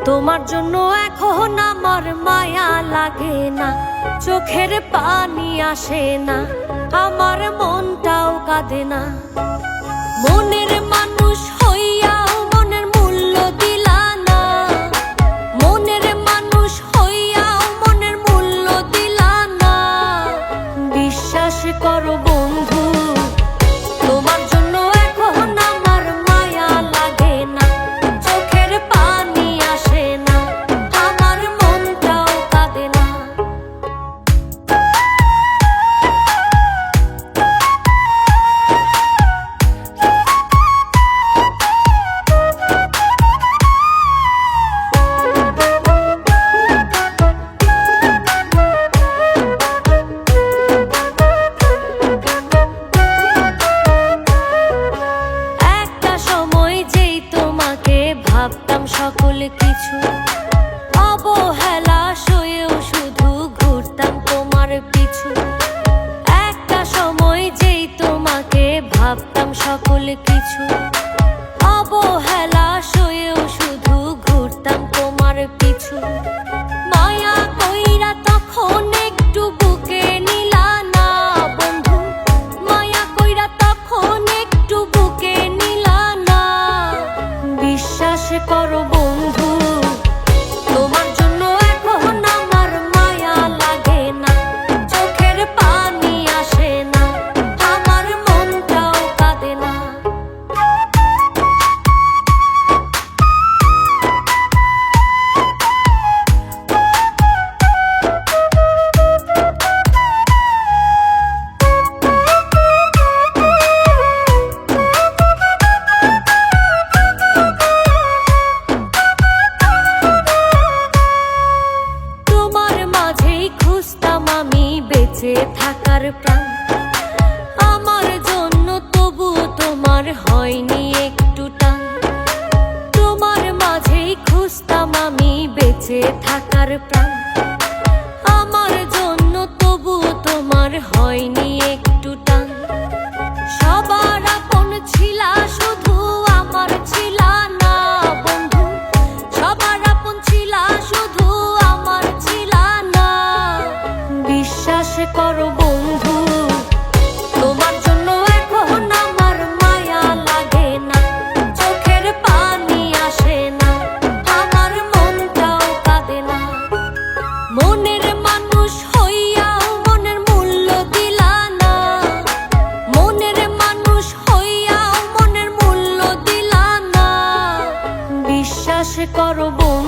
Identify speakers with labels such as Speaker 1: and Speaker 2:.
Speaker 1: তোমার জন্য এখন আমার মায়া লাগে না, চোখের পানি আসে না, আমার মনটাও কাঁদে না। মনের মানুষ হইয়াও মনের মূল্য দিলা না, মনের মানুষ হইয়াও মনের মূল্য দিলা না। বিশ্বাস করো বন্ধু, তোমার জন্য এখন আমার মায়া লাগে না, চোখের পানি আসে না, আমার মনটাও কাঁদে না। ভাবতাম সকল কিছু, অবহেলা সয়েও শুধু ঘুরতাম তোমার পিছু। একটা সময় যেই তোমাকে ভাবতাম সকল কিছু, অবহেলা সয়েও শুধু ঘুরতাম তোমার পিছু। মায়া কইরা তখন একটু বুকে নিলা না বন্ধু, মায়া কইরা তখন একটু বুকে নিলা না। বিশ্বাস করো বন্ধু, তোমার জন্য এখন আমার মায়া লাগে না, চোখের পানি আসে না, আমার মনটাও কাঁদে না। খুঁজতাম আমি বেঁচে থাকার প্রাণ, আমার জন্য তবু তোমার হয়নি একটু টান। তোমার মাঝেই খুঁজতাম আমি বেঁচে থাকার প্রাণ, আমার জন্য তবু তোমার হয়নি একটু টান। সবার আপন ছিলা শুধু আমার ছিলা না বন্ধু, সবার আপন ছিলা শুধু আমার ছিলা না। বিশ্বাস করো বন্ধু, তোমার জন্য এখন আমার মায়া লাগে না, চোখের পানি আসে না, আমার মনটাও কাঁদে না। মনের মানুষ হইয়াও মনের মূল্য দিলা না, মনের মানুষ হইয়াও মনের মূল্য দিলা না। বিশ্বাস করো বন্ধু।